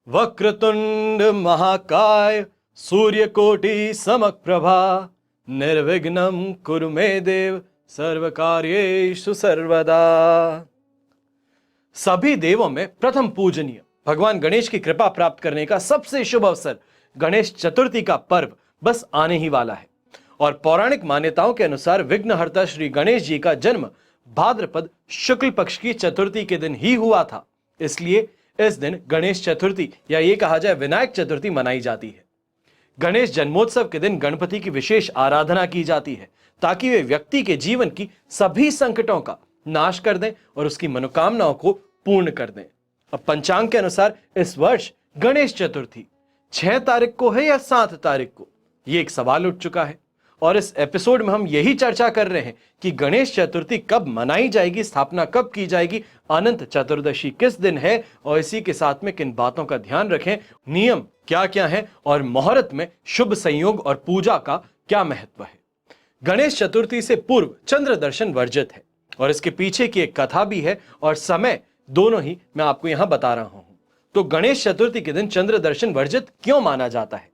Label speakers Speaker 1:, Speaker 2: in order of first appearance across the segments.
Speaker 1: वक्रतुंड महाकाय सूर्यकोटि समप्रभा निर्विघ्नं कुरु मे देव सर्वकार्येषु सर्वदा। सभी देवों में प्रथम पूजनीय भगवान गणेश की कृपा प्राप्त करने का सबसे शुभ अवसर गणेश चतुर्थी का पर्व बस आने ही वाला है। और पौराणिक मान्यताओं के अनुसार विघ्नहर्ता श्री गणेश जी का जन्म भाद्रपद शुक्ल पक्ष की चतुर्थी के दिन ही हुआ था। इसलिए इस दिन गणेश चतुर्थी या ये कहा जाए विनायक चतुर्थी मनाई जाती है। गणेश जन्मोत्सव के दिन गणपति की विशेष आराधना की जाती है ताकि वे व्यक्ति के जीवन की सभी संकटों का नाश कर दें और उसकी मनोकामनाओं को पूर्ण कर दें। अब पंचांग के अनुसार इस वर्ष गणेश चतुर्थी 6 तारीख को है या 7 तारीख को, ये एक सवाल उठ चुका है। और इस एपिसोड में हम यही चर्चा कर रहे हैं कि गणेश चतुर्थी कब मनाई जाएगी, स्थापना कब की जाएगी, अनंत चतुर्दशी किस दिन है और इसी के साथ में किन बातों का ध्यान रखें, नियम क्या क्या है और मुहूर्त में शुभ संयोग और पूजा का क्या महत्व है। गणेश चतुर्थी से पूर्व चंद्र दर्शन वर्जित है और इसके पीछे की एक कथा भी है और समय दोनों ही मैं आपको यहां बता रहा हूं। तो गणेश चतुर्थी के दिन चंद्र दर्शन वर्जित क्यों माना जाता है?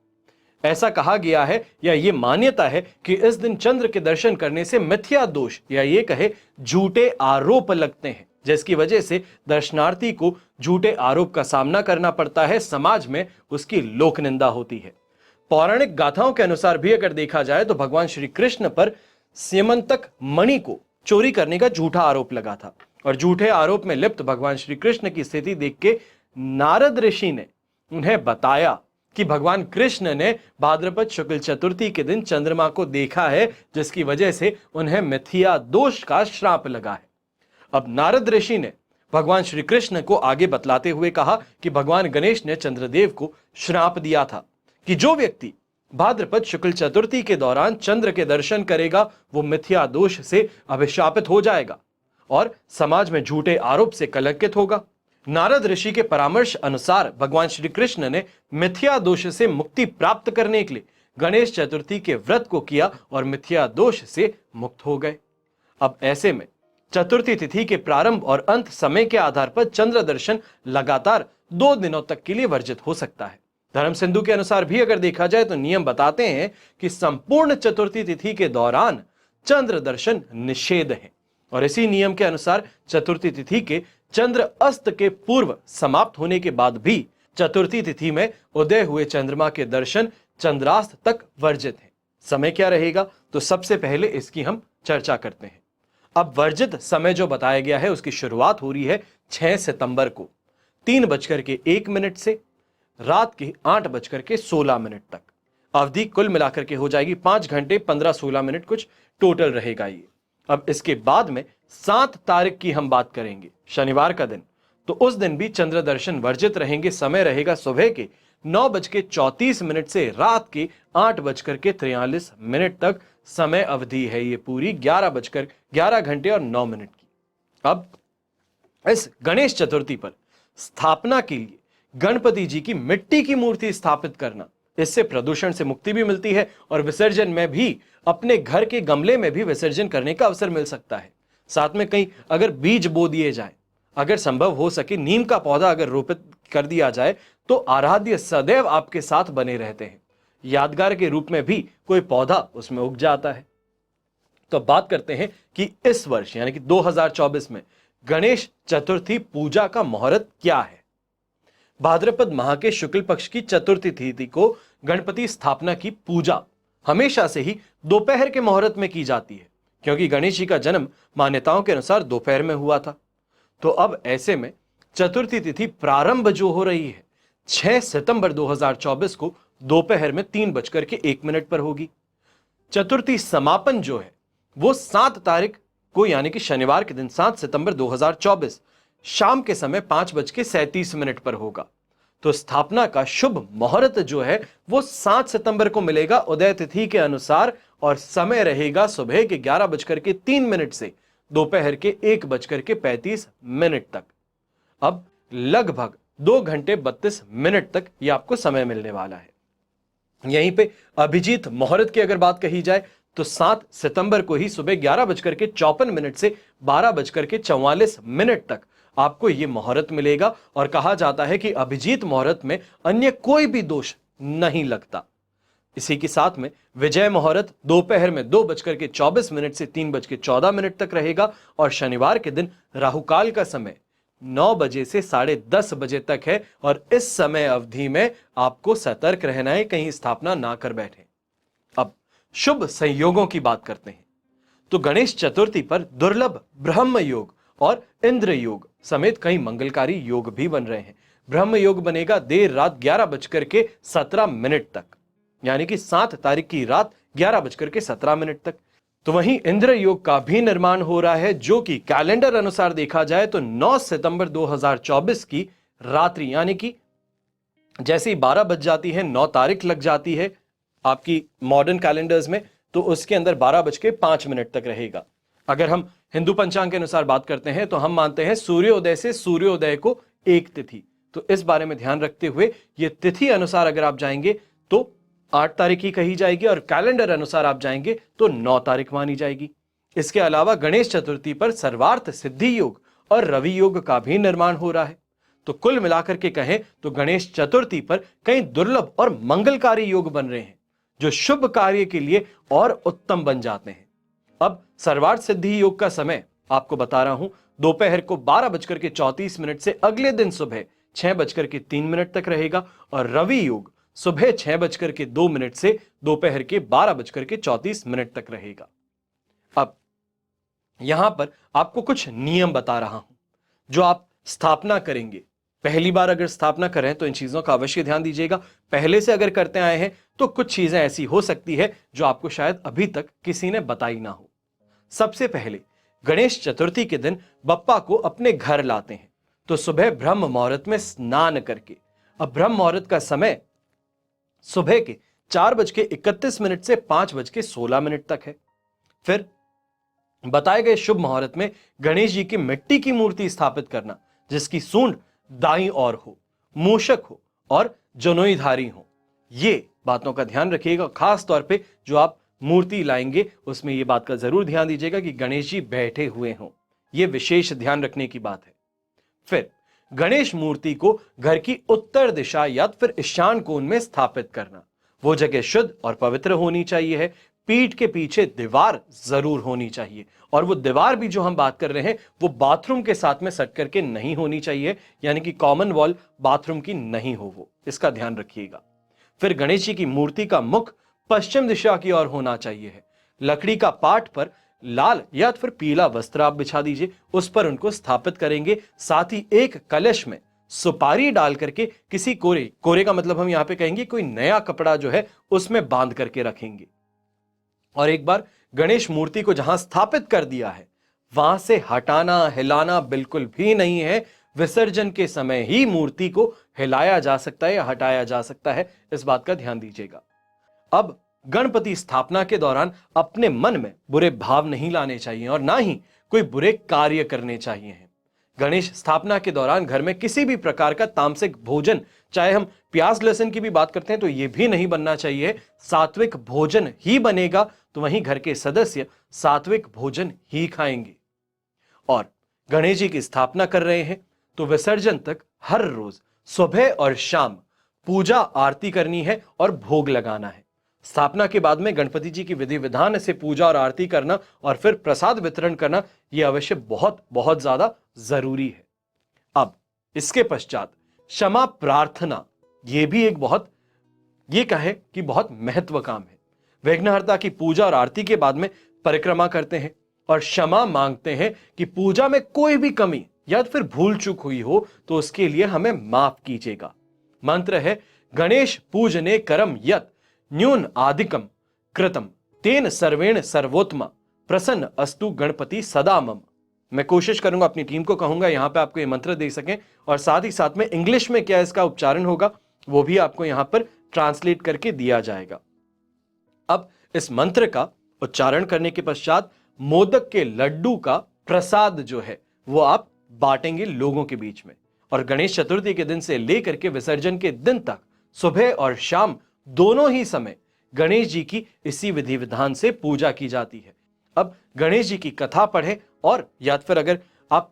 Speaker 1: ऐसा कहा गया है या ये मान्यता है कि इस दिन चंद्र के दर्शन करने से मिथ्या दोष या ये कहे झूठे आरोप लगते हैं, जिसकी वजह से दर्शनार्थी को झूठे आरोप का सामना करना पड़ता है, समाज में उसकी लोक निंदा होती है। पौराणिक गाथाओं के अनुसार भी अगर देखा जाए तो भगवान श्री कृष्ण पर स्यमंतक मणि को चोरी करने का झूठा आरोप लगा था और झूठे आरोप में लिप्त भगवान श्री कृष्ण की स्थिति देख के नारद ऋषि ने उन्हें बताया कि भगवान कृष्ण ने भाद्रपद शुक्ल चतुर्थी के दिन चंद्रमा को देखा है, जिसकी वजह से उन्हें मिथ्या दोष का श्राप लगा है। अब नारद ऋषि ने भगवान श्री कृष्ण को आगे बतलाते हुए कहा कि भगवान गणेश ने चंद्रदेव को श्राप दिया था कि जो व्यक्ति भाद्रपद शुक्ल चतुर्थी के दौरान चंद्र के दर्शन करेगा वो मिथ्या दोष से अभिशापित हो जाएगा और समाज में झूठे आरोप से कलंकित होगा। नारद ऋषि के परामर्श अनुसार भगवान श्री कृष्ण ने मिथ्या दोष से मुक्ति प्राप्त करने के लिए गणेश चतुर्थी के व्रत को किया और मिथ्या दोष से मुक्त हो गए। अब ऐसे में चतुर्थी तिथि के प्रारंभ और अंत समय के आधार पर चंद्र दर्शन लगातार 2 दिनों तक के लिए वर्जित हो सकता है। धर्म सिंधु के अनुसार भी अगर देखा जाए तो नियम बताते हैं कि संपूर्ण चतुर्थी तिथि के दौरान चंद्र दर्शन निषेध है और इसी नियम के अनुसार चतुर्थी तिथि के चंद्र अस्त के पूर्व समाप्त होने के बाद भी चतुर्थी तिथि में उदय हुए चंद्रमा के दर्शन चंद्रास्त तक वर्जित है। समय क्या रहेगा तो सबसे पहले इसकी हम चर्चा करते हैं। अब वर्जित समय जो बताया गया है उसकी शुरुआत हो रही है 6 सितंबर को 3:01 से रात के 8:16 तक। अवधि कुल मिलाकर के हो जाएगी 5 घंटे 15-16 मिनट कुछ टोटल रहेगा ये। अब इसके बाद में 7 तारीख की हम बात करेंगे, शनिवार का दिन, तो उस दिन भी चंद्र दर्शन वर्जित रहेंगे। समय रहेगा सुबह के 9:34 से रात के 8:43 तक। समय अवधि है ये पूरी 11 घंटे और 9 मिनट की। अब इस गणेश चतुर्थी पर स्थापना के लिए गणपति जी की मिट्टी की मूर्ति स्थापित करना, इससे प्रदूषण से मुक्ति भी मिलती है और विसर्जन में भी अपने घर के गमले में भी विसर्जन करने का अवसर मिल सकता है। साथ में कहीं अगर बीज बो दिए जाए, अगर संभव हो सके नीम का पौधा अगर रोपित कर दिया जाए तो आराध्य सदैव आपके साथ बने रहते हैं। यादगार के रूप में भी कोई पौधा उसमें उग जाता है। तो बात करते हैं कि इस वर्ष यानी कि 2024 में गणेश चतुर्थी पूजा का मुहूर्त क्या है। भाद्रपद माह के शुक्ल पक्ष की चतुर्थी तिथि को गणपति स्थापना की पूजा हमेशा से ही दोपहर के मुहूर्त में की जाती है, क्योंकि गणेश जी का जन्म मान्यताओं के अनुसार दोपहर में हुआ था। तो अब ऐसे में चतुर्थी तिथि प्रारंभ जो हो रही है 6 सितंबर 2024 को दोपहर में 3:01 पर होगी। चतुर्थी समापन जो है वो 7 तारीख को यानी कि शनिवार के दिन 7 सितंबर 2024 शाम के समय 5:37 पर होगा। तो स्थापना का शुभ मुहूर्त जो है वो 7 सितंबर को मिलेगा उदय तिथि के अनुसार और समय रहेगा सुबह के 11:03 से दोपहर के 1:35 तक। अब लगभग 2 घंटे 32 मिनट तक ये आपको समय मिलने वाला है। यहीं पे अभिजीत मुहूर्त की अगर बात कही जाए तो 7 सितंबर को ही सुबह 11:54 से 12:44 तक आपको यह मुहूर्त मिलेगा और कहा जाता है कि अभिजीत मुहूर्त में अन्य कोई भी दोष नहीं लगता। इसी के साथ में विजय मुहूर्त दोपहर में 2:24 से 3:14 तक रहेगा और शनिवार के दिन राहुकाल का समय 9 बजे से 10:30 बजे तक है और इस समय अवधि में आपको सतर्क रहना है, कहीं स्थापना ना कर बैठे। अब शुभ संयोगों की बात करते हैं तो गणेश चतुर्थी पर दुर्लभ ब्रह्म योग और इंद्र योग समेत कई मंगलकारी योग भी बन रहे हैं। ब्रह्म योग बनेगा देर रात 11:17 तक, यानी कि 7 तारीख की रात 11:17 तक। तो वहीं इंद्र योग का भी निर्माण हो रहा है, जो कि कैलेंडर अनुसार देखा जाए तो 9 सितंबर 2024 की रात्रि, यानी कि जैसे ही 12 बज जाती है, 9 तारीख लग जाती है आपकी मॉडर्न कैलेंडर्स में, तो उसके अंदर 12:05 तक रहेगा। अगर हम हिंदू पंचांग के अनुसार बात करते हैं तो हम मानते हैं सूर्योदय से सूर्योदय को एक तिथि, तो इस बारे में ध्यान रखते हुए ये तिथि अनुसार अगर आप जाएंगे तो 8 तारीख ही कही जाएगी और कैलेंडर अनुसार आप जाएंगे तो 9 तारीख मानी जाएगी। इसके अलावा गणेश चतुर्थी पर सर्वार्थ सिद्धि योग और रवि योग का भी निर्माण हो रहा है। तो कुल मिलाकर के कहें तो गणेश चतुर्थी पर कई दुर्लभ और मंगलकारी योग बन रहे हैं, जो शुभ कार्य के लिए और उत्तम बन जाते हैं। अब सर्वार्थ सिद्धि योग का समय आपको बता रहा हूं, दोपहर को 12:34 से अगले दिन सुबह 6:03 तक रहेगा और रवि योग सुबह 6:02 से दोपहर के 12:34 तक रहेगा। अब यहां पर आपको कुछ नियम बता रहा हूं जो आप स्थापना करेंगे। पहली बार अगर स्थापना करें तो इन चीजों का अवश्य ध्यान दीजिएगा। पहले से अगर करते आए हैं तो कुछ चीजें ऐसी हो सकती है जो आपको शायद अभी तक किसी ने बताई ना हो। सबसे पहले गणेश चतुर्थी के दिन बप्पा को अपने घर लाते हैं तो सुबह ब्रह्म मुहूर्त में स्नान करके, अब ब्रह्म मुहूर्त का समय सुबह के 4:31 से 5:16 तक है। फिर बताए गए शुभ मुहूर्त में गणेश जी की मिट्टी की मूर्ति स्थापित करना, जिसकी सूंड दाईं ओर हो, मूषक हो और जनेऊधारी हो। ये बातों का ध्यान रखिएगा। खास तौर पे जो आप मूर्ति लाएंगे उसमें ये बात का जरूर ध्यान दीजिएगा कि गणेश जी बैठे हुए हों, ये विशेष ध्यान रखने की बात है। फिर गणेश मूर्ति को घर की उत्तर दिशा या फिर ईशान कोण में स्थापित करना। वो जगह शुद्ध और पवित्र होनी चाहिए है। पीठ के पीछे दीवार जरूर होनी चाहिए और वो दीवार भी जो हम बात कर रहे हैं वो बाथरूम के साथ में सट करके नहीं होनी चाहिए, यानी कि कॉमन वॉल बाथरूम की नहीं हो, वो इसका ध्यान रखिएगा। फिर गणेश जी की मूर्ति का मुख पश्चिम दिशा की ओर होना चाहिए है। लकड़ी का पाट पर लाल या फिर पीला वस्त्र आप बिछा दीजिए, उस पर उनको स्थापित करेंगे। साथ ही एक कलश में सुपारी डाल करके किसी कोरे का मतलब हम यहां पे कहेंगे कोई नया कपड़ा जो है उसमें बांध करके रखेंगे। और एक बार गणेश मूर्ति को जहां स्थापित कर दिया है वहां से हटाना हिलाना बिल्कुल भी नहीं है। विसर्जन के समय ही मूर्ति को हिलाया जा सकता है या हटाया जा सकता है, इस बात का ध्यान दीजिएगा। अब गणपति स्थापना के दौरान अपने मन में बुरे भाव नहीं लाने चाहिए और ना ही कोई बुरे कार्य करने चाहिए। गणेश स्थापना के दौरान घर में किसी भी प्रकार का तामसिक भोजन, चाहे हम प्याज लहसुन की भी बात करते हैं तो यह भी नहीं बनना चाहिए। सात्विक भोजन ही बनेगा, तो वहीं घर के सदस्य सात्विक भोजन ही खाएंगे। और गणेश जी की स्थापना कर रहे हैं तो विसर्जन तक हर रोज सुबह और शाम पूजा आरती करनी है और भोग लगाना है। स्थापना के बाद में गणपति जी की विधि विधान से पूजा और आरती करना और फिर प्रसाद वितरण करना यह अवश्य बहुत बहुत ज्यादा जरूरी है। अब इसके पश्चात क्षमा प्रार्थना, यह भी एक बहुत महत्व काम है। विघ्नहर्ता की पूजा और आरती के बाद में परिक्रमा करते हैं और क्षमा मांगते हैं कि पूजा में कोई भी कमी या फिर भूल चूक हुई हो तो उसके लिए हमें माफ कीजिएगा। मंत्र है गणेश पूजने करम यत न्यून आदिकम कृतम तेन सर्वेण सर्वोत्तम प्रसन्न अस्तु गणपति सदा मम। मैं कोशिश करूंगा अपनी टीम को कहूंगा यहां पे आपको ये मंत्र दे सकें और साथ ही साथ में इंग्लिश में क्या इसका उच्चारण होगा वो भी आपको यहां पर ट्रांसलेट करके दिया जाएगा। अब इस मंत्र का उच्चारण करने के पश्चात मोदक के लड्डू का प्रसाद जो है वो आप बांटेंगे लोगों के बीच में। और गणेश चतुर्थी के दिन से लेकर के विसर्जन के दिन तक सुबह और शाम दोनों ही समय गणेश जी की इसी विधि विधान से पूजा की जाती है। अब गणेश जी की कथा पढ़ें और या फिर अगर आप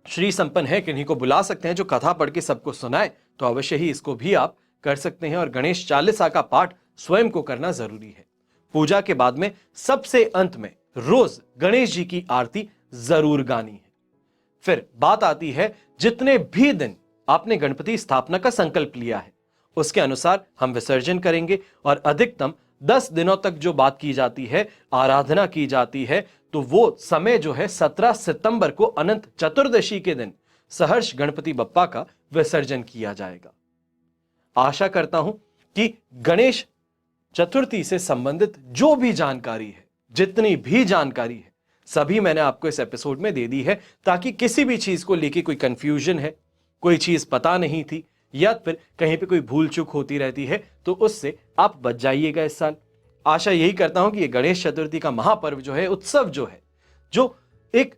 Speaker 1: श्री संपन्न है, किन्हीं को बुला सकते हैं जो कथा पढ़ के सबको सुनाए, तो अवश्य ही इसको भी आप कर सकते हैं। और गणेश चालीसा का पाठ स्वयं को करना जरूरी है। पूजा के बाद में सबसे अंत में रोज गणेश जी की आरती जरूर गानी है। फिर बात आती है, जितने भी दिन आपने गणपति स्थापना का संकल्प लिया है उसके अनुसार हम विसर्जन करेंगे। और अधिकतम 10 दिनों तक जो बात की जाती है, आराधना की जाती है, तो वो समय जो है 17 सितंबर को अनंत चतुर्दशी के दिन सहर्ष गणपति बप्पा का विसर्जन किया जाएगा। आशा करता हूं कि गणेश चतुर्थी से संबंधित जो भी जानकारी है, जितनी भी जानकारी है, सभी मैंने आपको इस एपिसोड में दे दी है, ताकि किसी भी चीज को लेके कोई कंफ्यूजन है, कोई चीज पता नहीं थी या फिर कहीं पे कोई भूल चूक होती रहती है, तो उससे आप बच जाइएगा इस साल। आशा यही करता हूं कि ये गणेश चतुर्थी का महापर्व जो है, उत्सव जो है, जो एक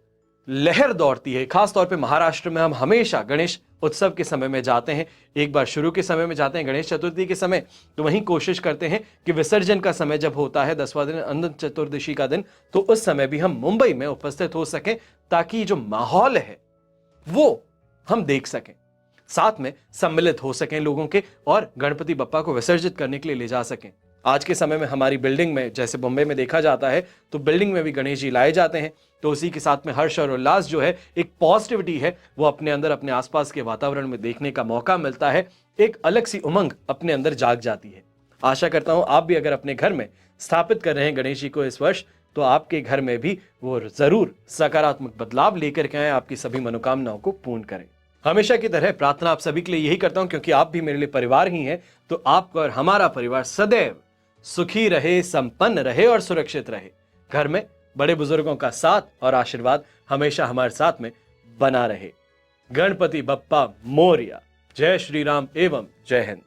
Speaker 1: लहर दौड़ती है, खासतौर पे महाराष्ट्र में हम हमेशा गणेश उत्सव के समय में जाते हैं। एक बार शुरू के समय में जाते हैं गणेश चतुर्थी के समय, तो वहीं कोशिश करते हैं कि विसर्जन का समय जब होता है 10वां दिन, अनंत चतुर्दशी का दिन, तो उस समय भी हम मुंबई में उपस्थित हो सकें, ताकि जो माहौल है वो हम देख सकें, साथ में सम्मिलित हो सकें लोगों के, और गणपति बप्पा को विसर्जित करने के लिए ले जा सकें। आज के समय में हमारी बिल्डिंग में, जैसे मुंबई में देखा जाता है, तो बिल्डिंग में भी गणेश जी लाए जाते हैं, तो उसी के साथ में हर्ष और उल्लास जो है, एक पॉजिटिविटी है, वो अपने अंदर, अपने आसपास के वातावरण में देखने का मौका मिलता है। एक अलग सी उमंग अपने अंदर जाग जाती है। आशा करता हूं आप भी अगर अपने घर में स्थापित कर रहे हैं गणेश जी को इस वर्ष, तो आपके घर में भी वो जरूर सकारात्मक बदलाव लेकर के आए, आपकी सभी मनोकामनाओं को पूर्ण करें। हमेशा की तरह प्रार्थना आप सभी के लिए यही करता हूं, क्योंकि आप भी मेरे लिए परिवार ही हैं, तो आपका और हमारा परिवार सदैव सुखी रहे, संपन्न रहे और सुरक्षित रहे। घर में बड़े बुजुर्गों का साथ और आशीर्वाद हमेशा हमारे साथ में बना रहे। गणपति बप्पा मोरया। जय श्री राम एवं जय हिंद।